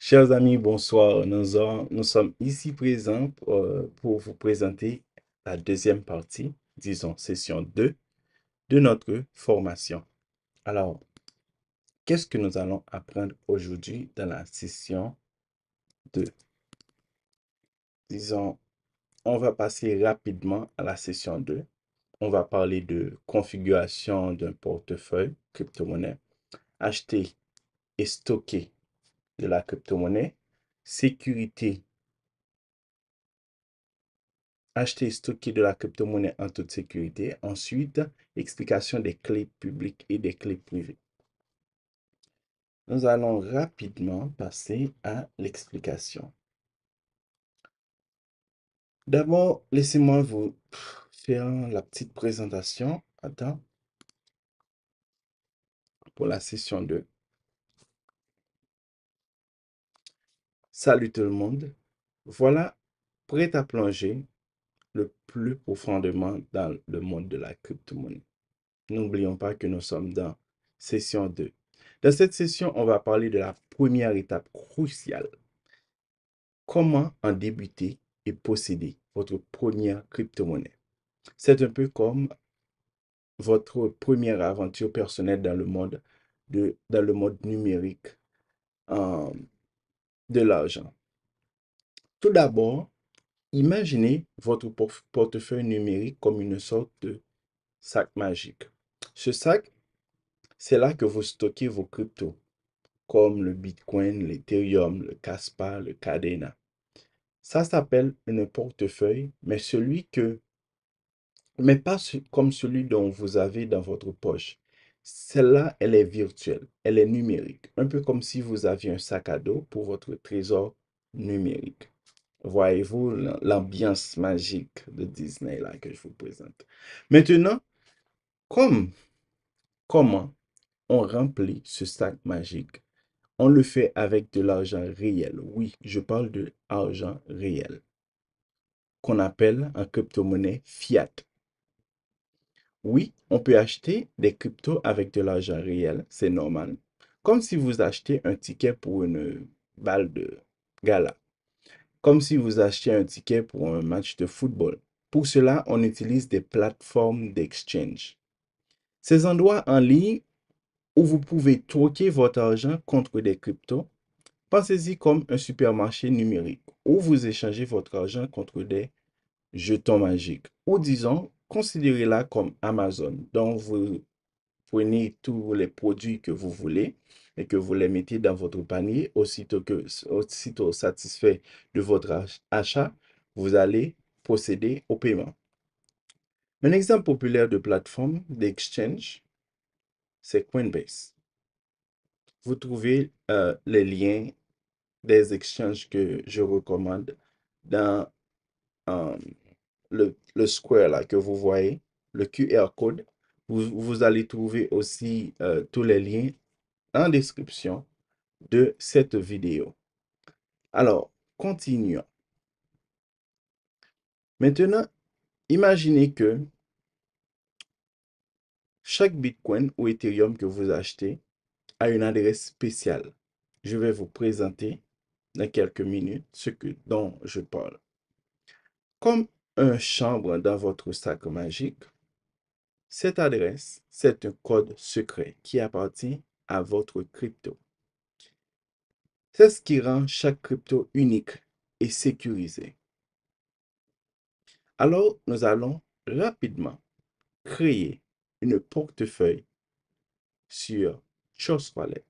Chers amis, bonsoir. Nous sommes ici présents pour vous présenter la deuxième partie, disons session 2 de notre formation. Alors, qu'est-ce que nous allons apprendre aujourd'hui dans la session 2? Disons, on va passer rapidement à la session 2. On va parler de configuration d'un portefeuille crypto-monnaie, acheter et stocker de la crypto-monnaie, sécurité. Acheter et stocker de la crypto-monnaie en toute sécurité. Ensuite, explication des clés publiques et des clés privées. Nous allons rapidement passer à l'explication. D'abord, laissez-moi vous faire la petite présentation. Attends, pour la session 2. Salut tout le monde. Voilà, prêt à plonger le plus profondément dans le monde de la crypto-monnaie. N'oublions pas que nous sommes dans session 2. Dans cette session, on va parler de la première étape cruciale. Comment en débuter et posséder votre première crypto-monnaie. C'est un peu comme votre première aventure personnelle dans le monde numérique euh, de l'argent. Tout d'abord, imaginez votre portefeuille numérique comme une sorte de sac magique. Ce sac, c'est là que vous stockez vos cryptos, comme le Bitcoin, l'Ethereum, le Caspa, le Cadena. Ça s'appelle un portefeuille, mais pas comme celui dont vous avez dans votre poche. Celle-là, elle est virtuelle, elle est numérique, un peu comme si vous aviez un sac à dos pour votre trésor numérique. Voyez-vous l'ambiance magique de Disney là que je vous présente. Maintenant, comme, comment on remplit ce sac magique? On le fait avec de l'argent réel. Oui, je parle de argent réel, qu'on appelle en crypto-monnaie fiat. Oui, on peut acheter des cryptos avec de l'argent réel, c'est normal. Comme si vous achetez un ticket pour une balle de gala. Comme si vous achetiez un ticket pour un match de football. Pour cela, on utilise des plateformes d'exchange. Ces endroits en ligne où vous pouvez troquer votre argent contre des cryptos. Pensez-y comme un supermarché numérique où vous échangez votre argent contre des jetons magiques. Ou disons, considérez-la comme Amazon, dont vous prenez tous les produits que vous voulez et que vous les mettez dans votre panier. Aussitôt satisfait de votre achat, vous allez procéder au paiement. Un exemple populaire de plateforme d'exchange, c'est Coinbase. Vous trouvez les liens des exchanges que je recommande dans euh, le square là que vous voyez, le QR code. Vous allez trouver aussi tous les liens en description de cette vidéo. Alors, continuons. Maintenant, imaginez que chaque Bitcoin ou Ethereum que vous achetez a une adresse spéciale. Je vais vous présenter dans quelques minutes dont je parle. Comme un chambre dans votre sac magique, cette adresse, c'est un code secret qui appartient à votre crypto. C'est ce qui rend chaque crypto unique et sécurisé. Alors, nous allons rapidement créer une portefeuille sur Trust Wallet.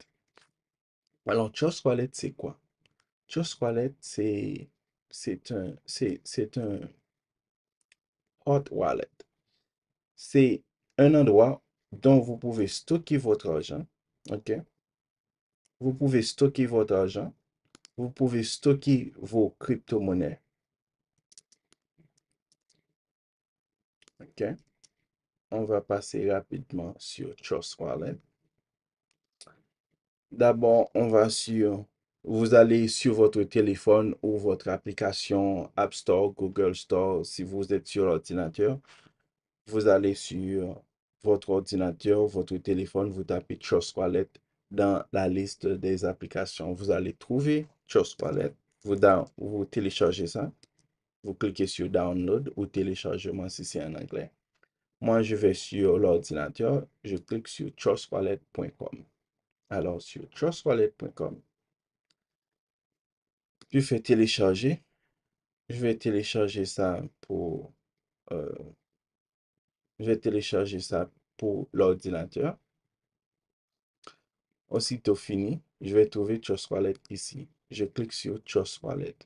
Alors, Trust Wallet, c'est quoi? Trust Wallet, c'est un hot wallet. C'est un endroit dont vous pouvez stocker votre argent. OK? Vous pouvez stocker votre argent. Vous pouvez stocker vos crypto-monnaies. OK? On va passer rapidement sur Trust Wallet. D'abord, vous allez sur votre téléphone ou votre application App Store, Google Store, si vous êtes sur l'ordinateur. Vous allez sur votre ordinateur, votre téléphone, vous tapez Trust Wallet dans la liste des applications, vous allez trouver Trust Wallet. Vous téléchargez ça. Vous cliquez sur Download ou téléchargement si c'est en anglais. Moi, je vais sur l'ordinateur. Je clique sur trustwallet.com. Alors, sur trustwallet.com, je fais télécharger. Je vais télécharger ça pour, euh, je vais télécharger ça pour l'ordinateur. Aussitôt fini, je vais trouver Trust Wallet ici. Je clique sur Trust Wallet.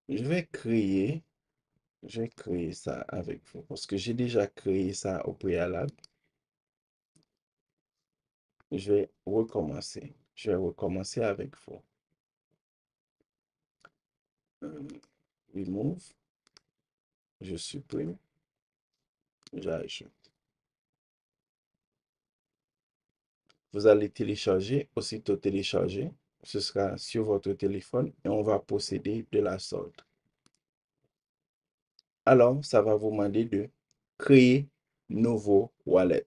Je vais créer, je vais créer ça avec vous parce que j'ai déjà créé ça au préalable. Je vais recommencer. Je vais recommencer avec vous. Remove. Je supprime. J'ajoute. Vous allez télécharger. Aussitôt télécharger, ce sera sur votre téléphone et on va procéder de la sorte. Alors, ça va vous demander de créer nouveau wallet.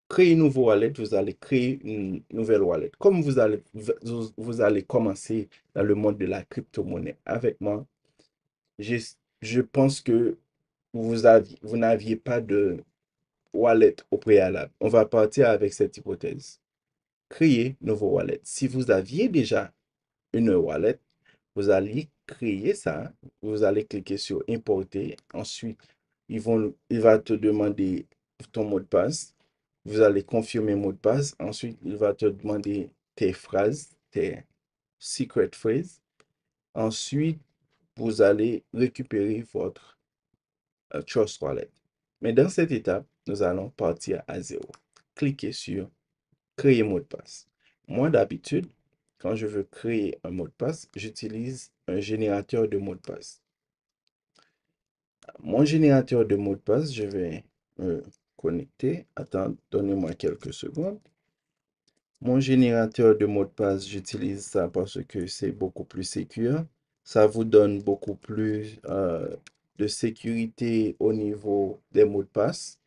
Créer un nouveau wallet, vous allez créer une nouvelle wallet. Comme vous allez commencer dans le monde de la crypto-monnaie avec moi, je, je pense que vous n'aviez pas de wallet au préalable. On va partir avec cette hypothèse. Créer nouveau wallet. Si vous aviez déjà une wallet, vous allez créer ça. Vous allez cliquer sur importer. Ensuite, il va te demander ton mot de passe. Vous allez confirmer le mot de passe. Ensuite, il va te demander tes phrases, tes secret phrases. Ensuite, vous allez récupérer votre Trust Wallet. Mais dans cette étape, nous allons partir à zéro. Cliquez sur créer mot de passe. Moi, d'habitude, quand je veux créer un mot de passe, j'utilise un générateur de mot de passe. Mon générateur de mot de passe, je vais me connecter. Attends, donnez-moi quelques secondes. Mon générateur de mot de passe, j'utilise ça parce que c'est beaucoup plus sécure. Ça vous donne beaucoup plus de sécurité au niveau des mots de passe.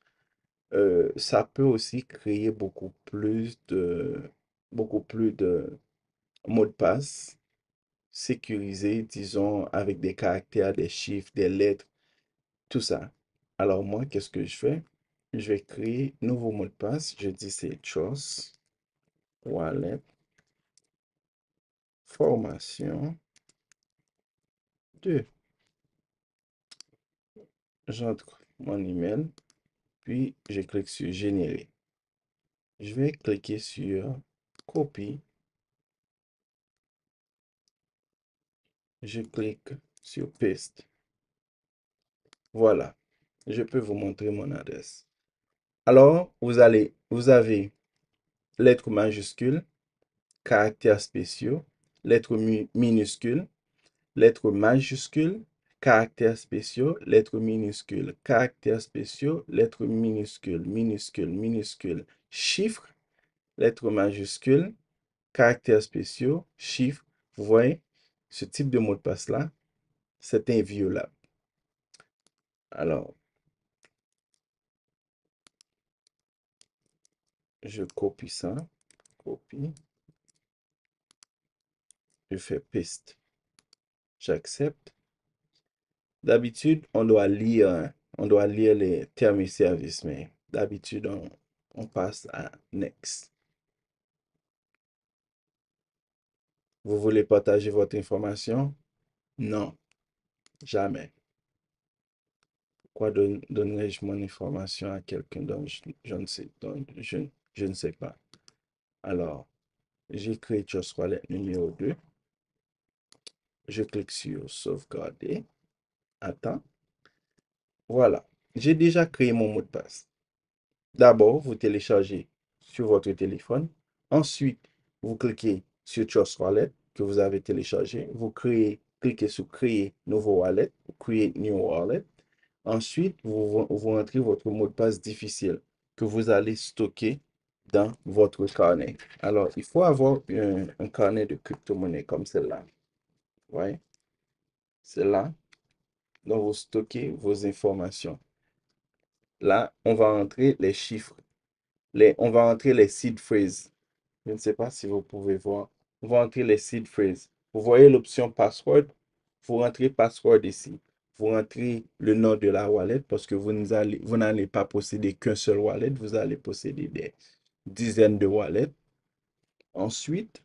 Ça peut aussi créer beaucoup plus de mots de passe sécurisés, disons, avec des caractères, des chiffres, des lettres, tout ça. Alors moi, qu'est-ce que je fais? Je vais créer un nouveau mot de passe. Je dis c'est Trust Wallet Formation 2. J'entre mon email, puis je clique sur Générer. Je vais cliquer sur Copie. Je clique sur Paste. Voilà. Je peux vous montrer mon adresse. Alors, vous avez lettres majuscules, caractères spéciaux, lettres minuscules, lettres majuscules, caractères spéciaux, lettres minuscules, caractères spéciaux, lettres minuscules, minuscules, chiffres, lettres majuscules, caractères spéciaux, chiffres. Vous voyez, ce type de mot de passe-là, c'est inviolable. Alors, je copie ça, copie, je fais paste. J'accepte. D'habitude, on doit lire les termes et services, mais d'habitude, on passe à Next. Vous voulez partager votre information? Non, jamais. Pourquoi donnerais-je mon information à quelqu'un dont je ne sais pas? Alors, j'écris Trust Wallet numéro 2. Je clique sur sauvegarder. Attends. Voilà. J'ai déjà créé mon mot de passe. D'abord, vous téléchargez sur votre téléphone. Ensuite, vous cliquez sur Trust Wallet que vous avez téléchargé. Cliquez sur Créer nouveau wallet, Create New Wallet. Ensuite, vous rentrez votre mot de passe difficile que vous allez stocker dans votre carnet. Alors, il faut avoir un carnet de crypto-monnaie comme celle-là. Ouais, c'est là dont vous stockez vos informations. Là, on va entrer les chiffres on va entrer les seed phrases. Je ne sais pas si vous pouvez voir. On va entrer les seed phrases. Vous voyez l'option password. Vous rentrez password ici. Vous rentrez le nom de la wallet parce que vous n'allez pas posséder qu'un seul wallet. Vous allez posséder des dizaines de wallets. Ensuite,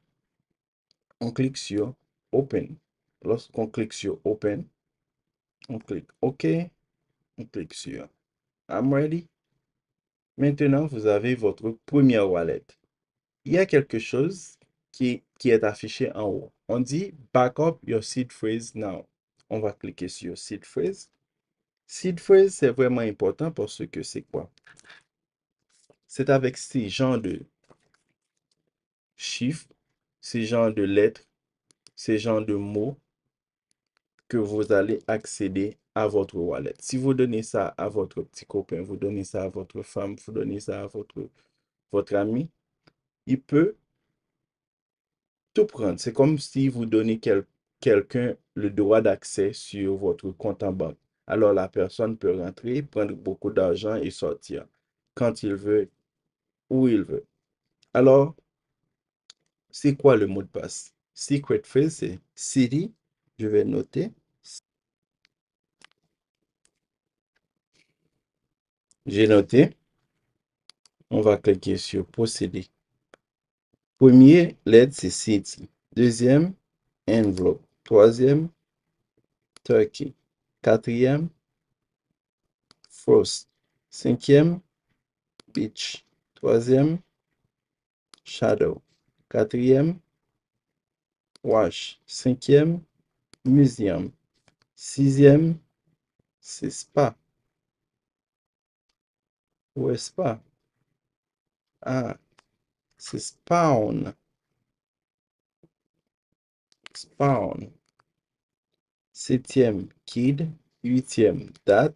on clique sur Open. Lorsqu'on clique sur Open, on clique OK. On clique sur I'm ready. Maintenant, vous avez votre première wallet. Il y a quelque chose qui est affiché en haut. On dit Backup your seed phrase now. On va cliquer sur seed phrase. Seed phrase, c'est vraiment important parce que c'est quoi? C'est avec ces genres de chiffres, ces genres de lettres, ces genres de mots que vous allez accéder à votre wallet. Si vous donnez ça à votre petit copain, vous donnez ça à votre femme, vous donnez ça à votre ami, il peut tout prendre. C'est comme si vous donnez quelqu'un le droit d'accès sur votre compte en banque. Alors la personne peut rentrer, prendre beaucoup d'argent et sortir quand il veut, où il veut. Alors, c'est quoi le mot de passe? Secret phrase, c'est city. Je vais noter. J'ai noté. On va cliquer sur procéder. Premier lettre, c'est city. Deuxième, envelope. Troisième, turkey. Quatrième, frost. Cinquième, beach. Troisième, shadow. Quatrième, wash. Cinquième, museum. Sixième, c'est spa. Où est spa? Ah, c'est spawn. Spawn. Septième, kid. Huitième, date.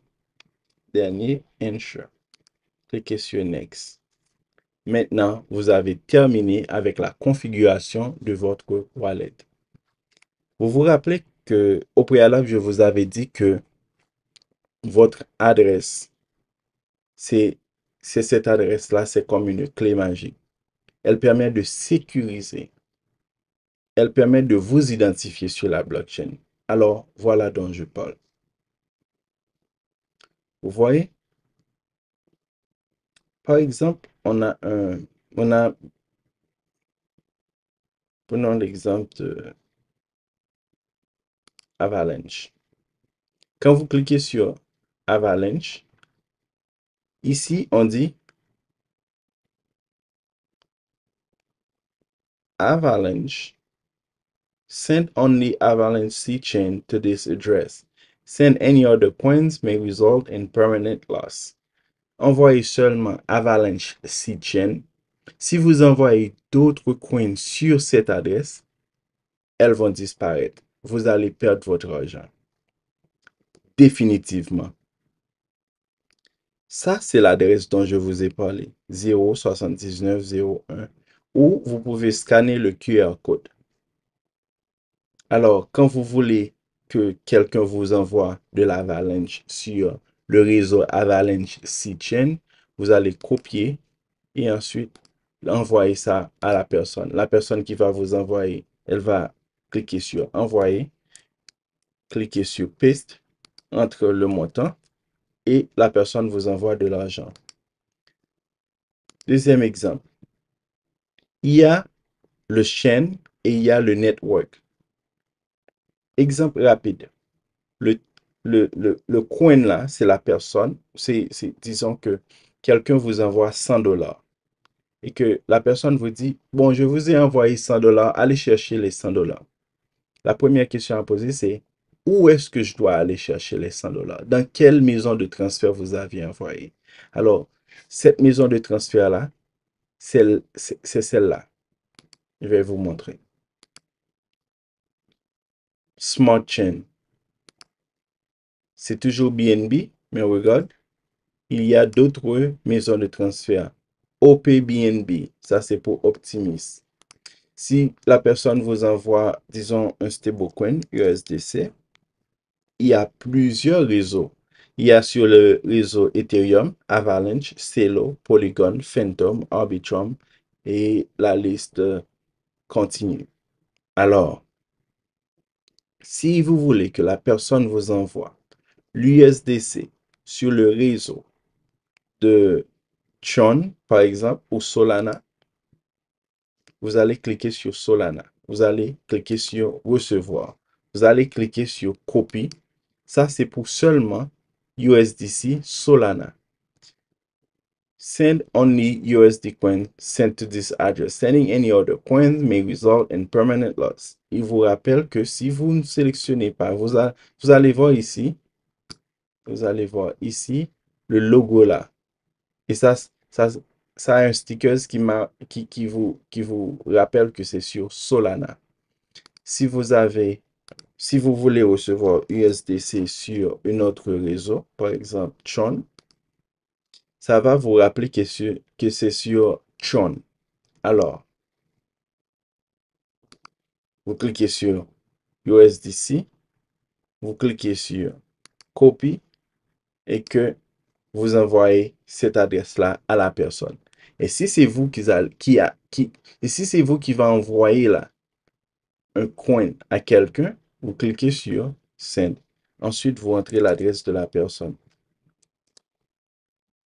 Dernier, ensure. Cliquez sur next. Maintenant, vous avez terminé avec la configuration de votre wallet. Vous vous rappelez que au préalable, je vous avais dit que votre adresse, c'est cette adresse-là, c'est comme une clé magique. Elle permet de sécuriser. Elle permet de vous identifier sur la blockchain. Alors, voilà dont je parle. Vous voyez? Par exemple, prenons l'exemple de Avalanche. Quand vous cliquez sur Avalanche, ici, on dit Avalanche. Send only Avalanche seed chain to this address. Send any other coins may result in permanent loss. Envoyez seulement Avalanche seed chain. Si vous envoyez d'autres coins sur cette adresse, elles vont disparaître. Vous allez perdre votre argent. Définitivement. Ça, c'est l'adresse dont je vous ai parlé, 07901, où vous pouvez scanner le QR code. Alors, quand vous voulez que quelqu'un vous envoie de l'Avalanche sur le réseau Avalanche Seedchain, vous allez copier et ensuite envoyer ça à la personne. La personne qui va vous envoyer, elle va cliquer sur envoyer, cliquer sur paste entre le montant et la personne vous envoie de l'argent. Deuxième exemple, il y a le chain et il y a le network. Exemple rapide. Le, le coin là, c'est la personne. Disons que quelqu'un vous envoie 100 dollars et que la personne vous dit, bon, je vous ai envoyé 100 dollars, allez chercher les 100 dollars. La première question à poser, c'est où est-ce que je dois aller chercher les 100 dollars? Dans quelle maison de transfert vous aviez envoyé? Alors, cette maison de transfert-là, c'est celle-là. Je vais vous montrer. Smart Chain. C'est toujours BNB, mais regarde, il y a d'autres maisons de transfert. OPBNB, ça c'est pour Optimis. Si la personne vous envoie, disons, un stablecoin USDC, il y a plusieurs réseaux Il y a sur le réseau Ethereum, Avalanche, Celo, Polygon, Phantom, Arbitrum et la liste continue. Alors, si vous voulez que la personne vous envoie l'USDC sur le réseau de Tron, par exemple, ou Solana, vous allez cliquer sur Solana. Vous allez cliquer sur Recevoir. Vous allez cliquer sur Copy. Ça, c'est pour seulement USDC Solana. Send only USD coin sent to this address. Sending any other coins may result in permanent loss. Il vous rappelle que si vous ne sélectionnez pas, vous allez voir ici, le logo là. Et ça a un sticker qui vous rappelle que c'est sur Solana. Si vous voulez recevoir USDC sur un autre réseau, par exemple Tron, ça va vous rappeler que c'est sur Tron. Alors, vous cliquez sur USDC, vous cliquez sur Copy et que vous envoyez cette adresse-là à la personne. Et si c'est vous et si c'est vous qui va envoyer là un coin à quelqu'un, vous cliquez sur Send. Ensuite, vous entrez l'adresse de la personne.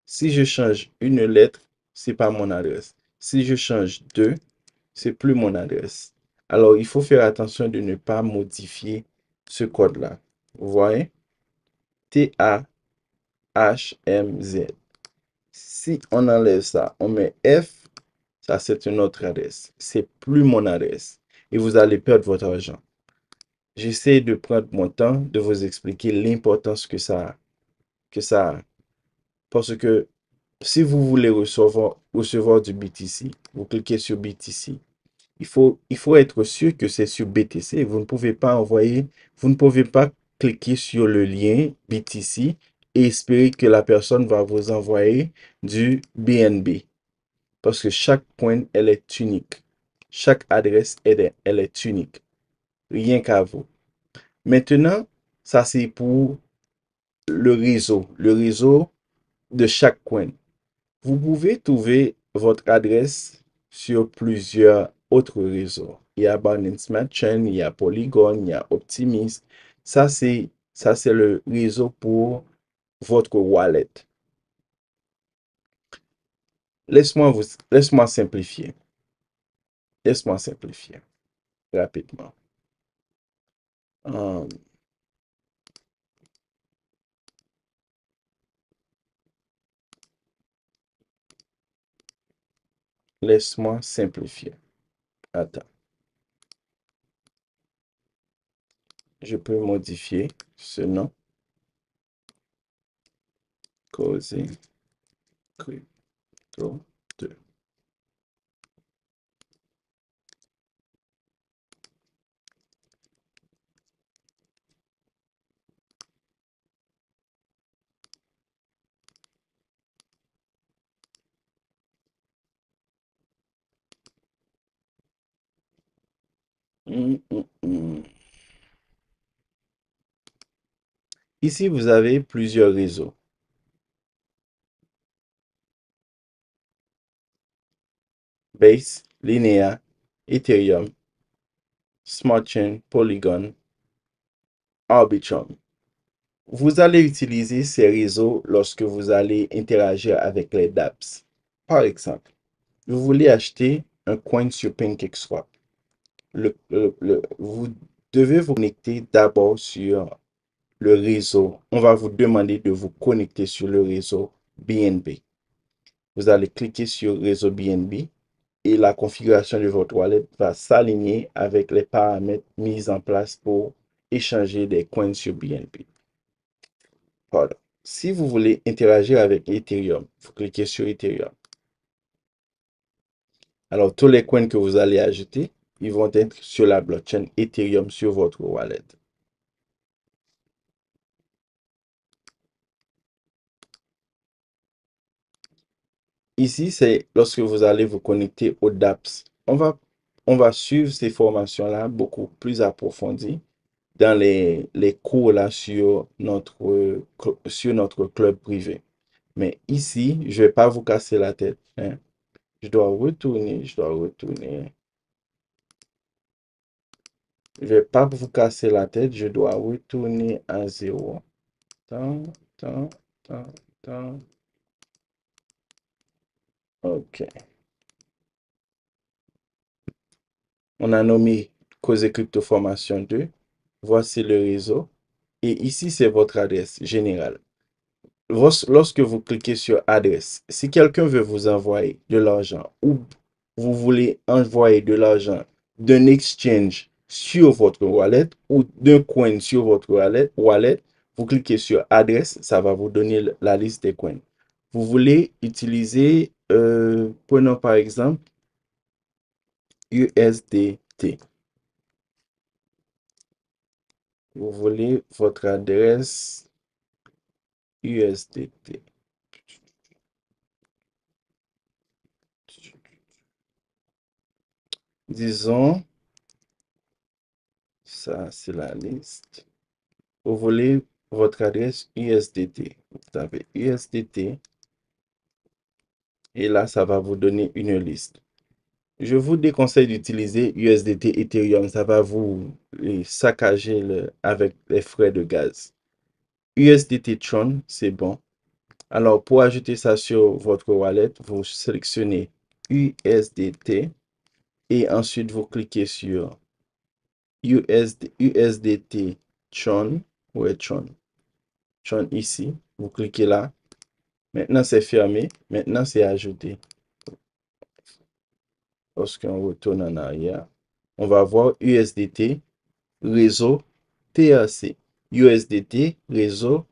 Si je change une lettre, c'est pas mon adresse. Si je change deux, c'est plus mon adresse. Alors, il faut faire attention de ne pas modifier ce code-là. Vous voyez? TAHMZ. Si on enlève ça, on met F, ça c'est une autre adresse. C'est plus mon adresse. Et vous allez perdre votre argent. J'essaie de prendre mon temps de vous expliquer l'importance que ça a. Parce que si vous voulez recevoir du BTC, vous cliquez sur BTC. Il faut être sûr que c'est sur BTC. Vous ne pouvez pas cliquer sur le lien BTC et espérer que la personne va vous envoyer du BNB. Parce que chaque coin, elle est unique. Chaque adresse, elle est unique. Rien qu'à vous. Maintenant, ça c'est pour le réseau de chaque coin. Vous pouvez trouver votre adresse sur plusieurs autres réseaux. Il y a Binance Smart Chain, il y a Polygon, il y a Optimism. Ça, c'est le réseau pour votre wallet. Laisse-moi simplifier. Laisse-moi simplifier rapidement. Euh, Laisse-moi simplifier. Attends. Je peux modifier ce nom. Cozy Crypto 2. Ici, vous avez plusieurs réseaux. Base, Linea, Ethereum, Smart Chain, Polygon, Arbitrum. Vous allez utiliser ces réseaux lorsque vous allez interagir avec les dApps. Par exemple, vous voulez acheter un coin sur PancakeSwap. Vous devez vous connecter d'abord sur le réseau. On va vous demander de vous connecter sur le réseau BNB. Vous allez cliquer sur réseau BNB et la configuration de votre wallet va s'aligner avec les paramètres mis en place pour échanger des coins sur BNB. Pardon. Si vous voulez interagir avec Ethereum, vous cliquez sur Ethereum. Alors, tous les coins que vous allez ajouter, ils vont être sur la blockchain Ethereum sur votre wallet. Ici, c'est lorsque vous allez vous connecter au dApps. On va suivre ces formations-là beaucoup plus approfondies dans les cours là sur notre club privé. Mais ici, je vais pas vous casser la tête, hein. Je dois retourner. Je vais pas vous casser la tête, je dois retourner à 0. Tant, tant, tant, tant. OK. On a nommé Causer Crypto Formation 2. Voici le réseau. Et ici, c'est votre adresse générale. Lorsque vous cliquez sur adresse, si quelqu'un veut vous envoyer de l'argent ou vous voulez envoyer de l'argent d'un exchange sur votre wallet ou d'un coin sur votre wallet, vous cliquez sur adresse, ça va vous donner la liste des coins. Vous voulez utiliser, prenons par exemple USDT. Vous voulez votre adresse USDT. Disons, ça c'est la liste. Vous voulez votre adresse USDT. Vous avez USDT et là, ça va vous donner une liste. Je vous déconseille d'utiliser USDT Ethereum. Ça va vous saccager avec les frais de gaz. USDT Tron, c'est bon. Alors, pour ajouter ça sur votre wallet, vous sélectionnez USDT et ensuite vous cliquez sur USDT Tron. Ouais, Tron. Tron ici. Vous cliquez là. Maintenant, c'est fermé. Maintenant, c'est ajouté. Lorsqu'on retourne en arrière, on va voir USDT réseau TRC. USDT réseau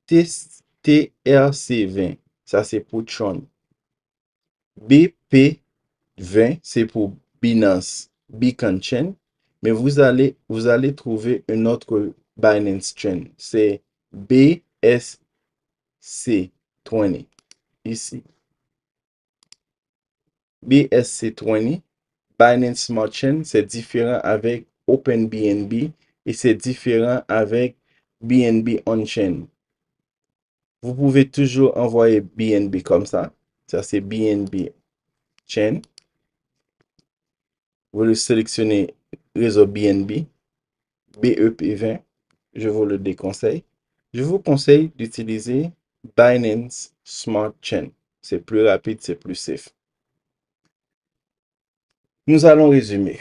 TRC20. Ça, c'est pour Tron. BP20, c'est pour Binance Beacon Chain. Mais vous allez trouver un autre Binance Chain. C'est BSC20. Ici. BSC20. Binance Smart Chain, c'est différent avec OpenBNB et c'est différent avec BNB On-Chain. Vous pouvez toujours envoyer BNB comme ça. Ça, c'est BNB Chain. Vous le sélectionnez réseau BNB, BEP20. Je vous le déconseille. Je vous conseille d'utiliser Binance Smart Chain. C'est plus rapide, c'est plus safe. Nous allons résumer.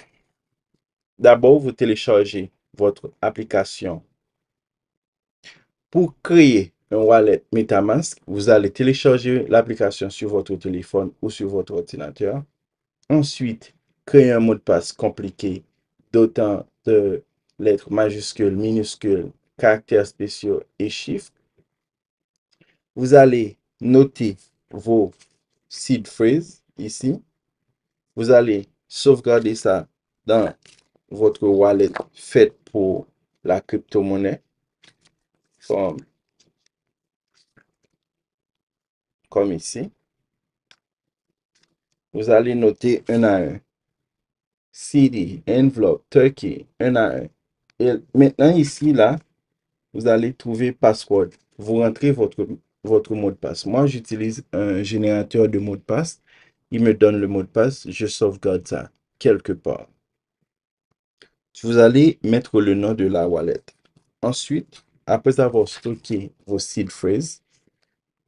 D'abord, vous téléchargez votre application. Pour créer un wallet MetaMask, vous allez télécharger l'application sur votre téléphone ou sur votre ordinateur. Ensuite, créer un mot de passe compliqué d'autant de lettres majuscules, minuscules, caractères spéciaux et chiffres. Vous allez noter vos seed phrases ici. Vous allez sauvegarder ça dans votre wallet fait pour la crypto-monnaie. Comme ici. Vous allez noter un à un. CD, envelope, turkey, un à un. Et maintenant ici, là, vous allez trouver password. Vous rentrez votre mot de passe. Moi, j'utilise un générateur de mot de passe. Il me donne le mot de passe. Je sauvegarde ça quelque part. Vous allez mettre le nom de la wallet. Ensuite, après avoir stocké vos seed phrases,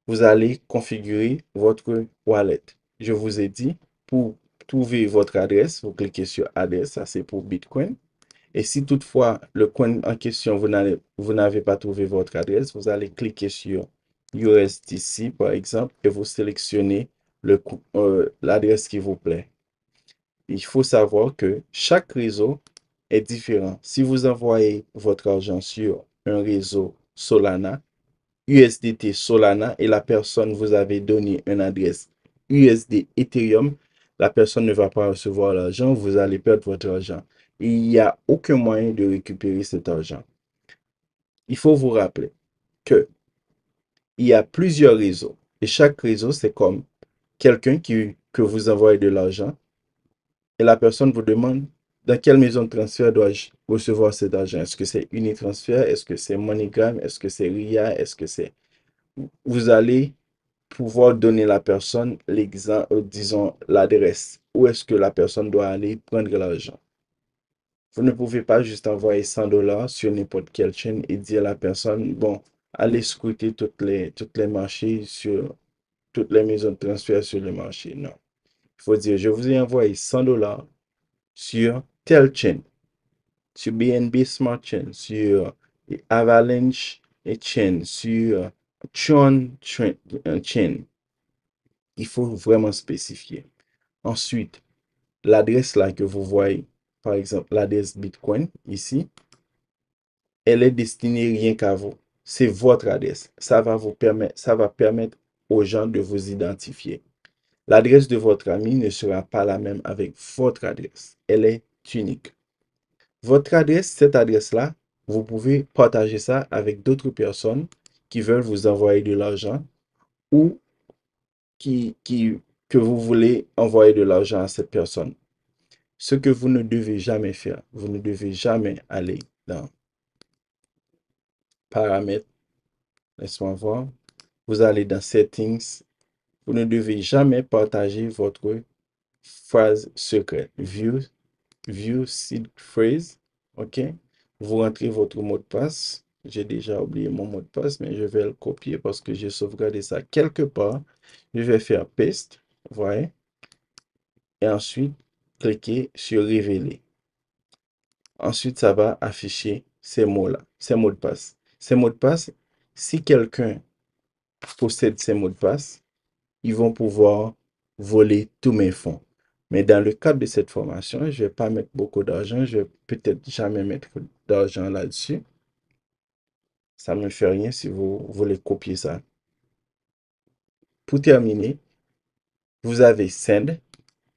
vous allez configurer votre wallet. Je vous ai dit, pour trouver votre adresse, vous cliquez sur adresse, ça c'est pour Bitcoin. Et si toutefois le coin en question, vous n'avez pas trouvé votre adresse, vous allez cliquer sur USDC par exemple et vous sélectionnez l'adresse qui vous plaît. Il faut savoir que chaque réseau est différent. Si vous envoyez votre argent sur un réseau Solana, USDT Solana et la personne vous avez donné une adresse USD Ethereum, la personne ne va pas recevoir l'argent, vous allez perdre votre argent. Il n'y a aucun moyen de récupérer cet argent. Il faut vous rappeler que il y a plusieurs réseaux et chaque réseau, c'est comme quelqu'un que vous envoyez de l'argent et la personne vous demande dans quelle maison de transfert dois-je recevoir cet argent? Est-ce que c'est Unitransfer? Est-ce que c'est MoneyGram? Est-ce que c'est RIA? Est-ce que c'est... Vous allez pouvoir donner la personne l'exemple, disons, l'adresse. Où est-ce que la personne doit aller prendre l'argent? Vous ne pouvez pas juste envoyer $100 sur n'importe quelle chaîne et dire à la personne, bon, allez scruter toutes les marchés sur toutes les maisons de transfert sur le marché. Non. Il faut dire, je vous ai envoyé $100 sur telle chaîne, sur BNB Smart Chain, sur Avalanche Chain, sur Chain. Il faut vraiment spécifier. Ensuite, l'adresse là que vous voyez, par exemple, l'adresse Bitcoin ici, elle est destinée rien qu'à vous. C'est votre adresse. Ça va permettre aux gens de vous identifier. L'adresse de votre ami ne sera pas la même avec votre adresse. Elle est unique. Votre adresse, cette adresse-là, vous pouvez partager ça avec d'autres personnes qui veulent vous envoyer de l'argent ou que vous voulez envoyer de l'argent à cette personne. Ce que vous ne devez jamais faire, vous ne devez jamais aller dans paramètres, laisse-moi voir, vous allez dans settings, vous ne devez jamais partager votre phrase secrète. View seed phrase, ok? Vous rentrez votre mot de passe. J'ai déjà oublié mon mot de passe, mais je vais le copier parce que j'ai sauvegardé ça quelque part. Je vais faire paste, vous voyez? Et ensuite, cliquez sur révéler. Ensuite, ça va afficher ces mots-là, ces mots de passe. Ces mots de passe, si quelqu'un possède ces mots de passe, ils vont pouvoir voler tous mes fonds. Mais dans le cadre de cette formation, je ne vais pas mettre beaucoup d'argent. Je vais peut-être jamais mettre d'argent là-dessus. Ça ne me fait rien si vous voulez copier ça. Pour terminer, vous avez Send.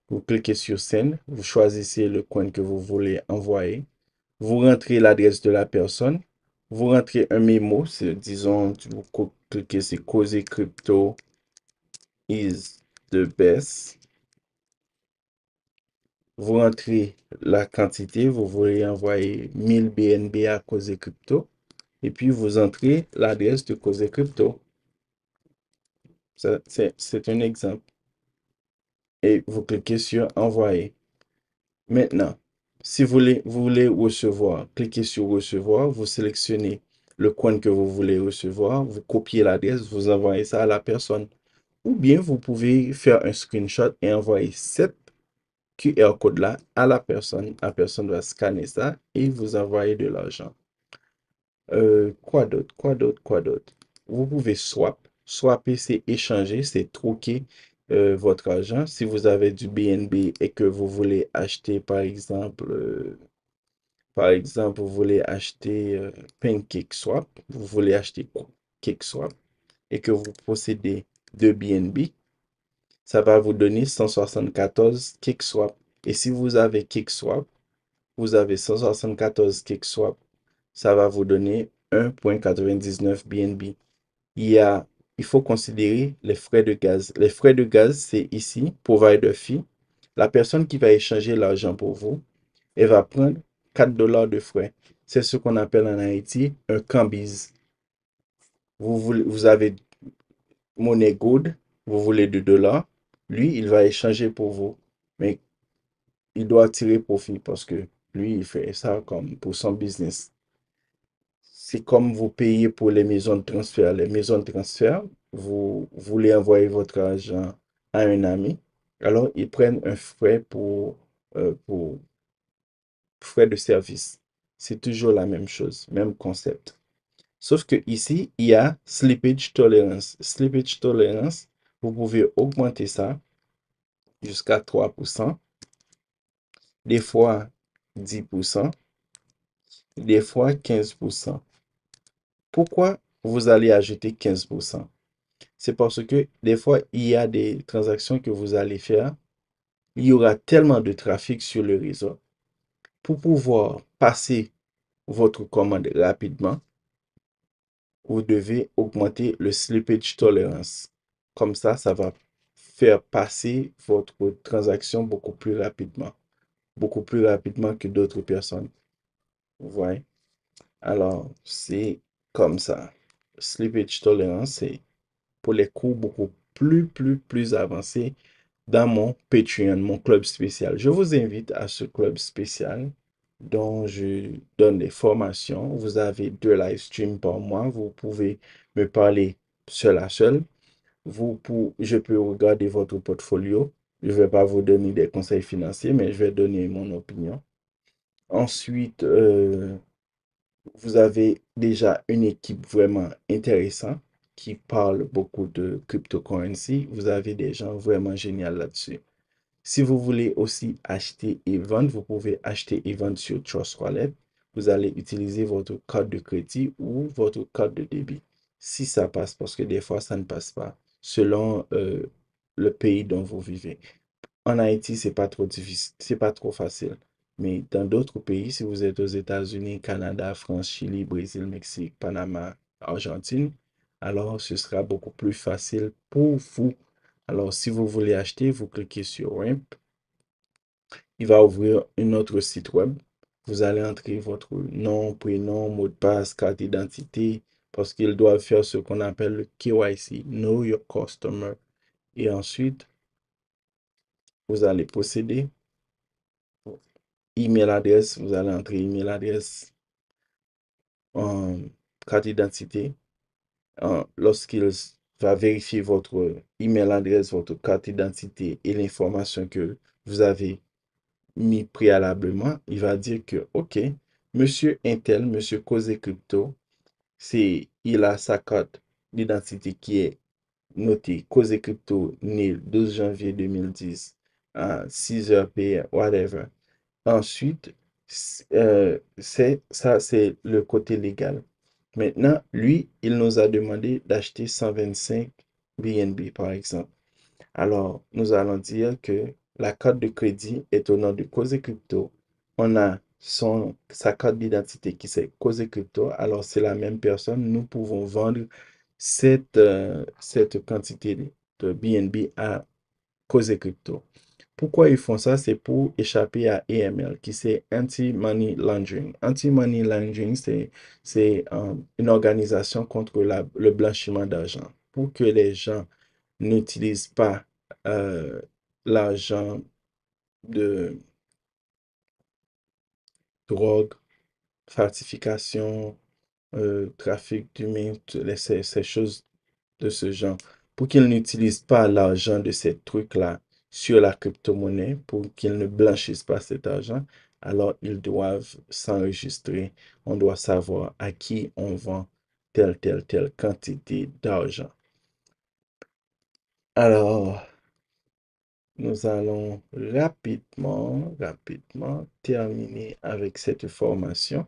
Vous cliquez sur Send. Vous choisissez le coin que vous voulez envoyer. Vous rentrez l'adresse de la personne. Vous rentrez un mémo. Disons, vous cliquez sur Causer Crypto is the best. Vous rentrez la quantité, vous voulez envoyer 1000 BNB à Causer Crypto. Et puis, vous entrez l'adresse de Causer Crypto. C'est un exemple. Et vous cliquez sur Envoyer. Maintenant, si vous voulez recevoir, cliquez sur Recevoir. Vous sélectionnez le coin que vous voulez recevoir. Vous copiez l'adresse, vous envoyez ça à la personne. Ou bien, vous pouvez faire un screenshot et envoyer cette QR code-là à la personne. La personne va scanner ça et vous envoyer de l'argent. Quoi d'autre? Quoi d'autre? Quoi d'autre? Vous pouvez swap. Swapper, c'est échanger, c'est troquer votre argent. Si vous avez du BNB et que vous voulez acheter, par exemple, vous voulez acheter PancakeSwap, vous voulez acheter CakeSwap et que vous possédez de BNB, ça va vous donner 174 CakeSwap. Et si vous avez CakeSwap, vous avez 174 CakeSwap, ça va vous donner 1,99 BNB. Il faut considérer les frais de gaz. Les frais de gaz, c'est ici, provider fee. La personne qui va échanger l'argent pour vous, elle va prendre 4 dollars de frais. C'est ce qu'on appelle en Haïti un cambise. Vous avez monnaie good, vous voulez 2 dollars. Lui, il va échanger pour vous. Mais il doit tirer profit parce que lui, il fait ça comme pour son business. C'est comme vous payez pour les maisons de transfert. Les maisons de transfert, vous voulez envoyer votre argent à un ami. Alors, ils prennent un frais pour frais de service. C'est toujours la même chose, même concept. Sauf que ici, il y a slippage tolerance. Slippage tolerance, vous pouvez augmenter ça jusqu'à 3%, des fois 10%, des fois 15%. Pourquoi vous allez ajouter 15%? C'est parce que des fois, il y a des transactions que vous allez faire. Il y aura tellement de trafic sur le réseau. Pour pouvoir passer votre commande rapidement, vous devez augmenter le slippage tolerance. Comme ça va faire passer votre transaction beaucoup plus rapidement. beaucoup plus rapidement que d'autres personnes. Vous voyez? Alors, c'est comme ça. Slippage Tolerance, c'est pour les cours beaucoup plus avancés dans mon Patreon, mon club spécial. Je vous invite à ce club spécial dont je donne des formations. Vous avez 2 live streams par mois. Vous pouvez me parler seul à seul. Je peux regarder votre portfolio. Je ne vais pas vous donner des conseils financiers, mais je vais donner mon opinion. Ensuite, vous avez déjà une équipe vraiment intéressante qui parle beaucoup de cryptocurrency. Vous avez des gens vraiment géniaux là-dessus. Si vous voulez aussi acheter et vendre, vous pouvez acheter et vendre sur Trust Wallet. Vous allez utiliser votre carte de crédit ou votre carte de débit. Si ça passe, parce que des fois, ça ne passe pas, selon le pays dont vous vivez. En Haïti, c'est pas trop difficile, c'est pas trop facile. Mais dans d'autres pays, si vous êtes aux États-Unis, Canada, France, Chili, Brésil, Mexique, Panama, Argentine, alors ce sera beaucoup plus facile pour vous. Alors, si vous voulez acheter, vous cliquez sur Ramp. Il va ouvrir un autre site web. Vous allez entrer votre nom, prénom, mot de passe, carte d'identité, parce qu'ils doivent faire ce qu'on appelle le KYC, Know Your Customer. Et ensuite, vous allez procéder. Email adresse, vous allez entrer email adresse, carte d'identité. Lorsqu'il va vérifier votre email adresse, votre carte d'identité et l'information que vous avez mis préalablement, il va dire que, OK, monsieur Intel, monsieur Cosé Crypto, il a sa carte d'identité qui est notée Cosé Crypto, né le 12 janvier 2010 à 6h PM, whatever. Ensuite, c'est le côté légal. Maintenant, lui, il nous a demandé d'acheter 125 BNB, par exemple. Alors, nous allons dire que la carte de crédit est au nom de Cosé Crypto. On a sa carte d'identité qui c'est Cosé Crypto. Alors, c'est la même personne. Nous pouvons vendre cette quantité de BNB à Cosé Crypto. Pourquoi ils font ça? C'est pour échapper à AML, qui c'est Anti-Money Laundering. Anti-Money Laundering, c'est une organisation contre le blanchiment d'argent. Pour que les gens n'utilisent pas euh, l'argent de drogue, falsification, trafic d'humains, ces choses de ce genre, pour qu'ils n'utilisent pas l'argent de ces trucs-là sur la crypto-monnaie, pour qu'ils ne blanchissent pas cet argent, alors ils doivent s'enregistrer. On doit savoir à qui on vend telle quantité d'argent. Alors, nous allons rapidement terminer avec cette formation.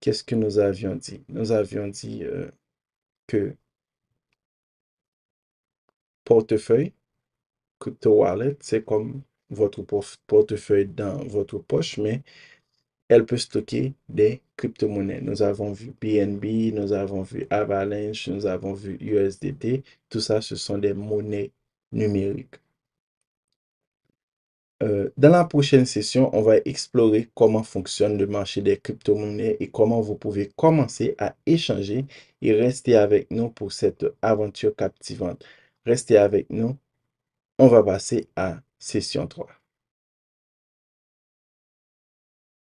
Qu'est-ce que nous avions dit? Nous avions dit que portefeuille, crypto wallet, c'est comme votre portefeuille dans votre poche, mais elle peut stocker des crypto-monnaies. Nous avons vu BNB, nous avons vu Avalanche, nous avons vu USDT. Tout ça, ce sont des monnaies numériques. Dans la prochaine session, on va explorer comment fonctionne le marché des crypto-monnaies et comment vous pouvez commencer à échanger et rester avec nous pour cette aventure captivante. Restez avec nous. On va passer à session 3.